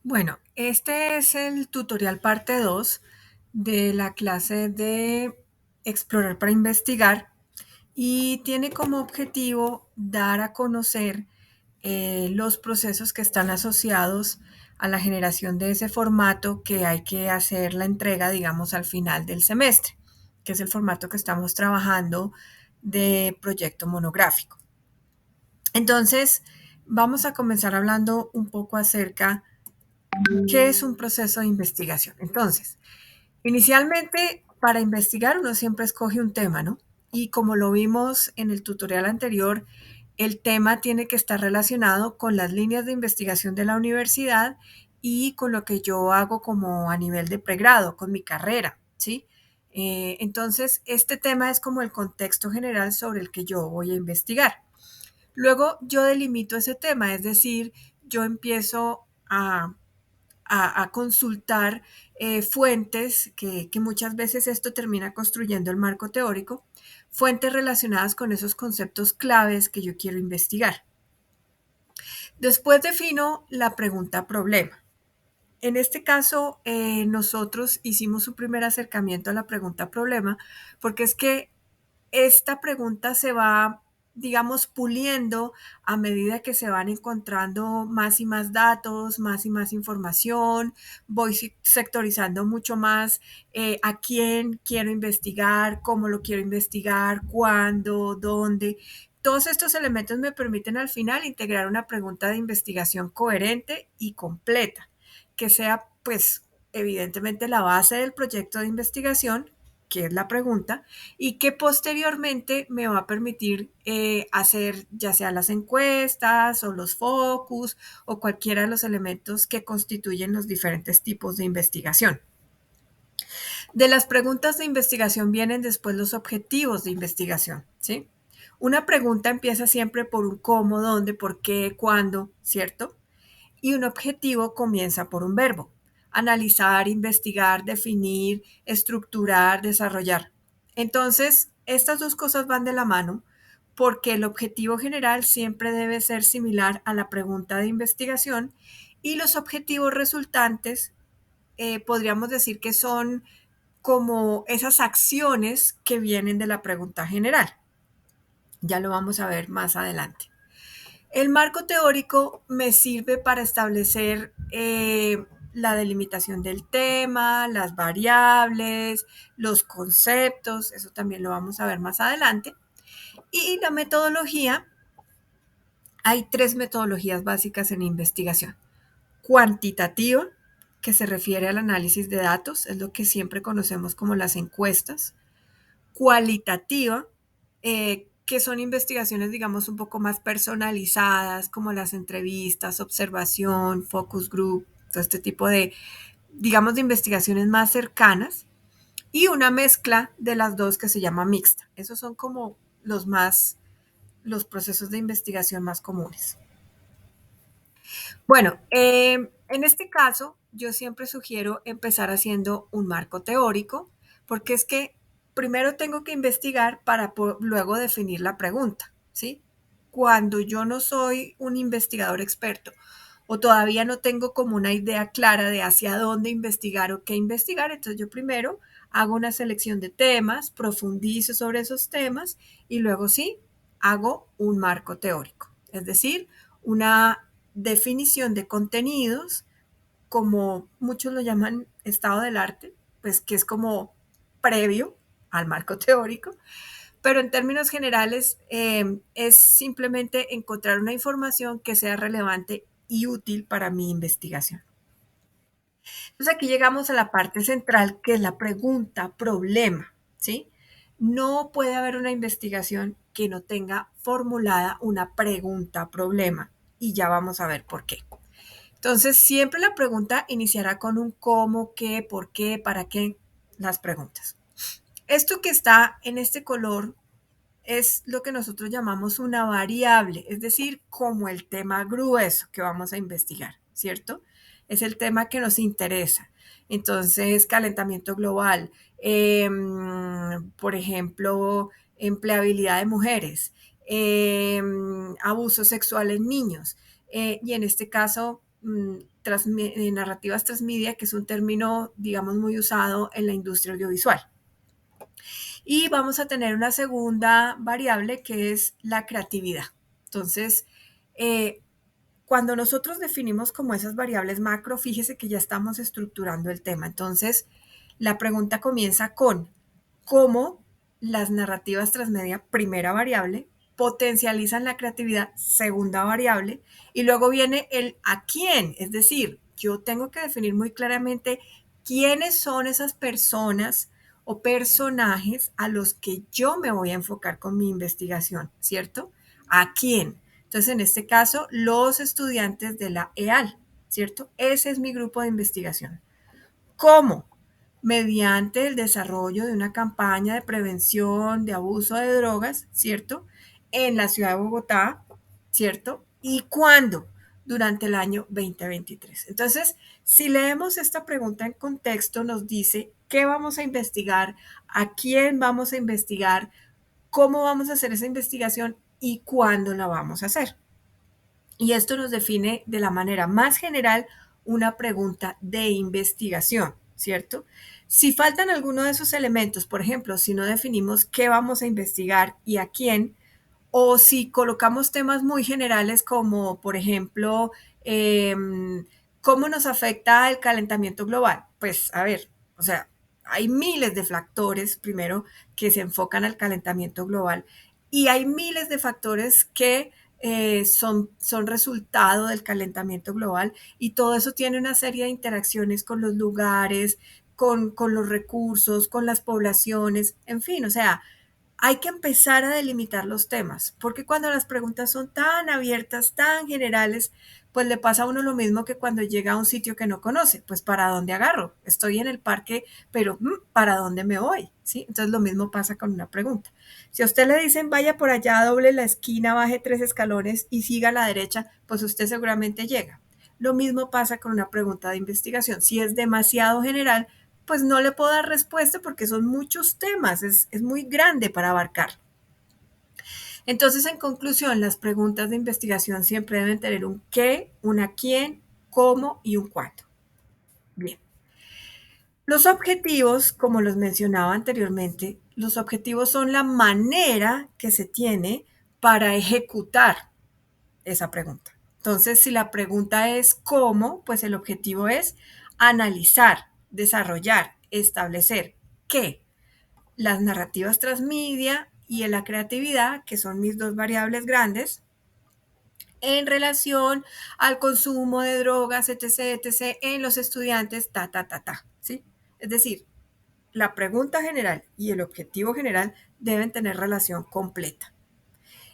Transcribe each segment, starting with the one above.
Bueno, este es el tutorial parte 2 de la clase de Explorar para Investigar y tiene como objetivo dar a conocer los procesos que están asociados a la generación de ese formato que hay que hacer la entrega, digamos, al final del semestre, que es el formato que estamos trabajando de proyecto monográfico. Entonces, vamos a comenzar hablando un poco acerca ¿qué es un proceso de investigación? Entonces, inicialmente, para investigar uno siempre escoge un tema, ¿no? Y como lo vimos en el tutorial anterior, el tema tiene que estar relacionado con las líneas de investigación de la universidad y con lo que yo hago como a nivel de pregrado, con mi carrera, ¿sí? Entonces, este tema es como el contexto general sobre el que yo voy a investigar. Luego, yo delimito ese tema, es decir, yo empiezo a consultar fuentes, que muchas veces esto termina construyendo el marco teórico, fuentes relacionadas con esos conceptos claves que yo quiero investigar. Después defino la pregunta problema. En este caso, nosotros hicimos un primer acercamiento a la pregunta problema porque es que esta pregunta se va, digamos, puliendo a medida que se van encontrando más y más datos, más y más información. Voy sectorizando mucho más a quién quiero investigar, cómo lo quiero investigar, cuándo, dónde. Todos estos elementos me permiten al final integrar una pregunta de investigación coherente y completa, que sea, pues, evidentemente la base del proyecto de investigación, que es la pregunta, y que posteriormente me va a permitir hacer ya sea las encuestas o los focus o cualquiera de los elementos que constituyen los diferentes tipos de investigación. De las preguntas de investigación vienen después los objetivos de investigación, ¿sí? Una pregunta empieza siempre por un cómo, dónde, por qué, cuándo, ¿cierto? Y un objetivo comienza por un verbo. Analizar, investigar, definir, estructurar, desarrollar. Entonces, estas dos cosas van de la mano porque el objetivo general siempre debe ser similar a la pregunta de investigación y los objetivos resultantes podríamos decir que son como esas acciones que vienen de la pregunta general. Ya lo vamos a ver más adelante. El marco teórico me sirve para establecer la delimitación del tema, las variables, los conceptos, eso también lo vamos a ver más adelante. Y la metodología, hay tres metodologías básicas en investigación. Cuantitativa, que se refiere al análisis de datos, es lo que siempre conocemos como las encuestas. Cualitativa, que son investigaciones, digamos, un poco más personalizadas, como las entrevistas, observación, focus group, todo este tipo de, digamos, de investigaciones más cercanas, y una mezcla de las dos que se llama mixta. Esos son como los procesos de investigación más comunes. Bueno, en este caso, yo siempre sugiero empezar haciendo un marco teórico, porque es que primero tengo que investigar para luego definir la pregunta, ¿sí? Cuando yo no soy un investigador experto o todavía no tengo como una idea clara de hacia dónde investigar o qué investigar, entonces yo primero hago una selección de temas, profundizo sobre esos temas y luego sí hago un marco teórico, es decir, una definición de contenidos, como muchos lo llaman estado del arte, pues que es como previo al marco teórico, pero en términos generales es simplemente encontrar una información que sea relevante y útil para mi investigación. Entonces aquí llegamos a la parte central, que es la pregunta problema, ¿sí? No puede haber una investigación que no tenga formulada una pregunta problema y ya vamos a ver por qué. Entonces, siempre la pregunta iniciará con un cómo, qué, por qué, para qué, las preguntas. Esto que está en este color es lo que nosotros llamamos una variable, es decir, como el tema grueso que vamos a investigar, ¿cierto? Es el tema que nos interesa. Entonces, calentamiento global, por ejemplo, empleabilidad de mujeres, abuso sexual en niños. Y en este caso, narrativas transmedia, que es un término, digamos, muy usado en la industria audiovisual. Y vamos a tener una segunda variable que es la creatividad. Entonces, eh, cuando nosotros definimos como esas variables macro, fíjese que ya estamos estructurando el tema. Entonces, la pregunta comienza con cómo las narrativas transmedia, primera variable, potencializan la creatividad, segunda variable, y luego viene el a quién, es decir, yo tengo que definir muy claramente quiénes son esas personas o personajes a los que yo me voy a enfocar con mi investigación, ¿cierto? ¿A quién? Entonces, en este caso, los estudiantes de la EAL, ¿cierto? Ese es mi grupo de investigación. ¿Cómo? Mediante el desarrollo de una campaña de prevención de abuso de drogas, ¿cierto? En la ciudad de Bogotá, ¿cierto? ¿Y cuándo? Durante el año 2023. Entonces, si leemos esta pregunta en contexto, nos dice qué vamos a investigar, a quién vamos a investigar, cómo vamos a hacer esa investigación y cuándo la vamos a hacer. Y esto nos define de la manera más general una pregunta de investigación, ¿cierto? Si faltan algunos de esos elementos, por ejemplo, si no definimos qué vamos a investigar y a quién, o si colocamos temas muy generales como, por ejemplo, eh, cómo nos afecta el calentamiento global. Pues, a ver, o sea, hay miles de factores, primero, que se enfocan al calentamiento global y hay miles de factores que son resultado del calentamiento global y todo eso tiene una serie de interacciones con los lugares, con los recursos, con las poblaciones, en fin, o sea, hay que empezar a delimitar los temas, porque cuando las preguntas son tan abiertas, tan generales, pues le pasa a uno lo mismo que cuando llega a un sitio que no conoce, pues ¿para dónde agarro? Estoy en el parque, pero ¿para dónde me voy? ¿Sí? Entonces lo mismo pasa con una pregunta. Si a usted le dicen vaya por allá, doble la esquina, baje 3 escalones y siga a la derecha, pues usted seguramente llega. Lo mismo pasa con una pregunta de investigación. Si es demasiado general, pues no le puedo dar respuesta porque son muchos temas, es muy grande para abarcar. Entonces, en conclusión, las preguntas de investigación siempre deben tener un qué, una quién, cómo y un cuándo. Bien. Los objetivos, como los mencionaba anteriormente, los objetivos son la manera que se tiene para ejecutar esa pregunta. Entonces, si la pregunta es cómo, pues el objetivo es analizar, desarrollar, establecer qué, las narrativas transmedia y en la creatividad, que son mis dos variables grandes, en relación al consumo de drogas, etc., etc., en los estudiantes, ¿sí? Es decir, la pregunta general y el objetivo general deben tener relación completa.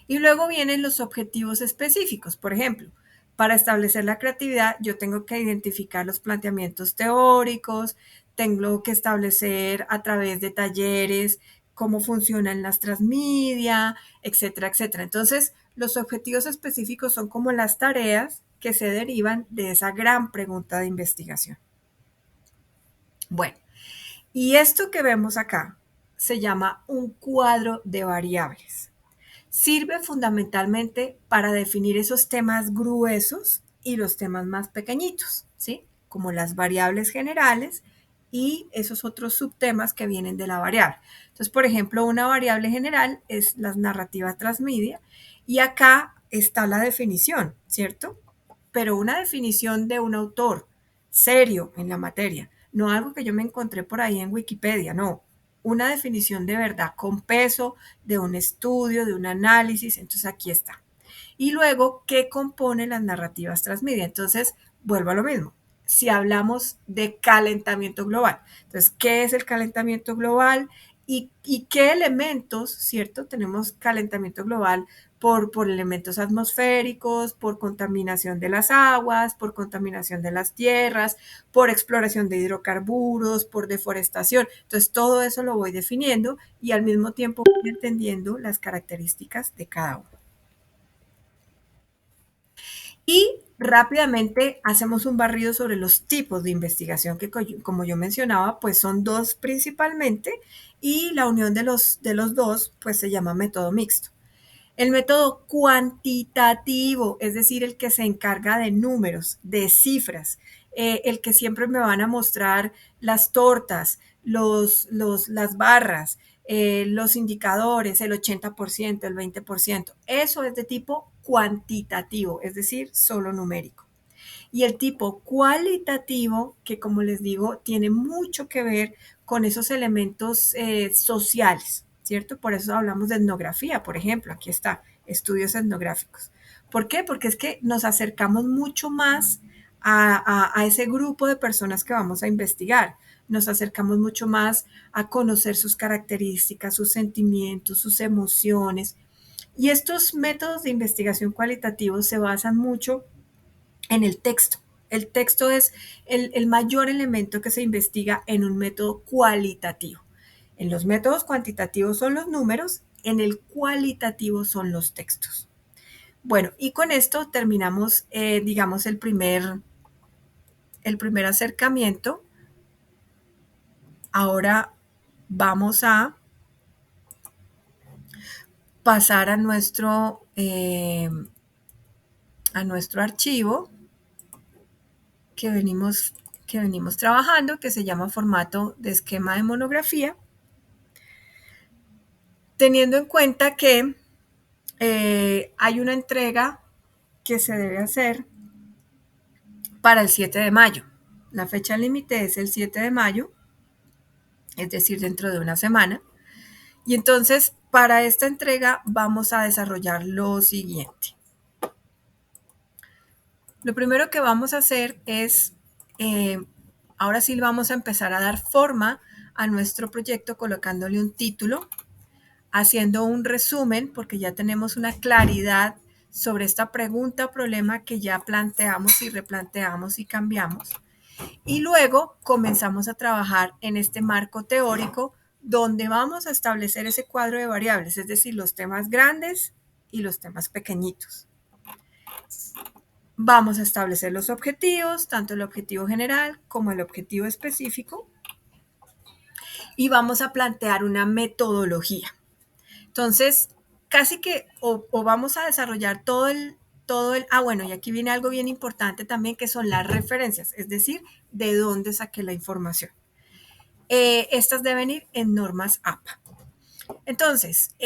Y luego vienen los objetivos específicos. Por ejemplo, para establecer la creatividad, yo tengo que identificar los planteamientos teóricos, tengo que establecer a través de talleres cómo funcionan las transmedia, etcétera, etcétera. Entonces, los objetivos específicos son como las tareas que se derivan de esa gran pregunta de investigación. Bueno, y esto que vemos acá se llama un cuadro de variables. Sirve fundamentalmente para definir esos temas gruesos y los temas más pequeñitos, ¿sí? Como las variables generales y esos otros subtemas que vienen de la variable. Entonces, por ejemplo, una variable general es las narrativas transmedia y acá está la definición, ¿cierto? Pero una definición de un autor serio en la materia, no algo que yo me encontré por ahí en Wikipedia, no, una definición de verdad con peso, de un estudio, de un análisis, entonces aquí está. Y luego, ¿qué compone las narrativas transmedia? Entonces, vuelvo a lo mismo. Si hablamos de calentamiento global, entonces, ¿qué es el calentamiento global? Y qué elementos, ¿cierto? Tenemos calentamiento global por elementos atmosféricos, por contaminación de las aguas, por contaminación de las tierras, por exploración de hidrocarburos, por deforestación. Entonces, todo eso lo voy definiendo y al mismo tiempo voy entendiendo las características de cada uno. Y rápidamente hacemos un barrido sobre los tipos de investigación que, como yo mencionaba, pues son dos principalmente y la unión de los dos, pues se llama método mixto. El método cuantitativo, es decir, el que se encarga de números, de cifras, el que siempre me van a mostrar las tortas, las barras, los indicadores, el 80%, el 20%. Eso es de tipo cuantitativo, es decir, solo numérico. Y el tipo cualitativo, que como les digo, tiene mucho que ver con esos elementos sociales, ¿cierto? Por eso hablamos de etnografía, por ejemplo, aquí está, estudios etnográficos. ¿Por qué? Porque es que nos acercamos mucho más a ese grupo de personas que vamos a investigar. Nos acercamos mucho más a conocer sus características, sus sentimientos, sus emociones. Y estos métodos de investigación cualitativos se basan mucho en el texto. El texto es el mayor elemento que se investiga en un método cualitativo. En los métodos cuantitativos son los números, en el cualitativo son los textos. Bueno, y con esto terminamos, digamos, el primer acercamiento. Ahora vamos a pasar a nuestro archivo que venimos trabajando, que se llama formato de esquema de monografía, teniendo en cuenta que hay una entrega que se debe hacer para el 7 de mayo. La fecha límite es el 7 de mayo, es decir, dentro de una semana. Y entonces, para esta entrega vamos a desarrollar lo siguiente. Lo primero que vamos a hacer es, ahora sí vamos a empezar a dar forma a nuestro proyecto colocándole un título, haciendo un resumen, porque ya tenemos una claridad sobre esta pregunta o problema que ya planteamos y replanteamos y cambiamos. Y luego comenzamos a trabajar en este marco teórico donde vamos a establecer ese cuadro de variables, es decir, los temas grandes y los temas pequeñitos. Vamos a establecer los objetivos, tanto el objetivo general como el objetivo específico, y vamos a plantear una metodología. Entonces, casi que o vamos a desarrollar bueno, y aquí viene algo bien importante también, que son las referencias, es decir, de dónde saqué la información. Estas deben ir en normas APA. Entonces,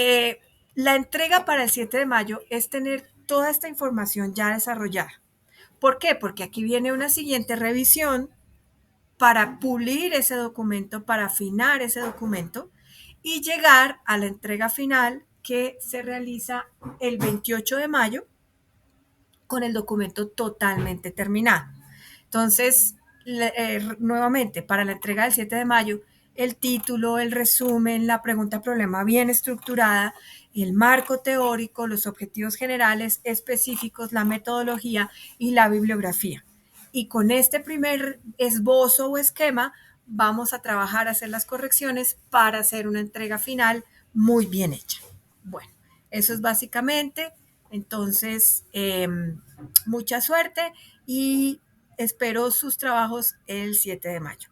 la entrega para el 7 de mayo es tener toda esta información ya desarrollada. ¿Por qué? Porque aquí viene una siguiente revisión para pulir ese documento, para afinar ese documento y llegar a la entrega final que se realiza el 28 de mayo con el documento totalmente terminado. Entonces, nuevamente, para la entrega del 7 de mayo, el título, el resumen, la pregunta-problema bien estructurada, el marco teórico, los objetivos generales específicos, la metodología y la bibliografía. Y con este primer esbozo o esquema vamos a trabajar, a hacer las correcciones para hacer una entrega final muy bien hecha. Bueno, eso es básicamente. Entonces, mucha suerte y espero sus trabajos el 7 de mayo.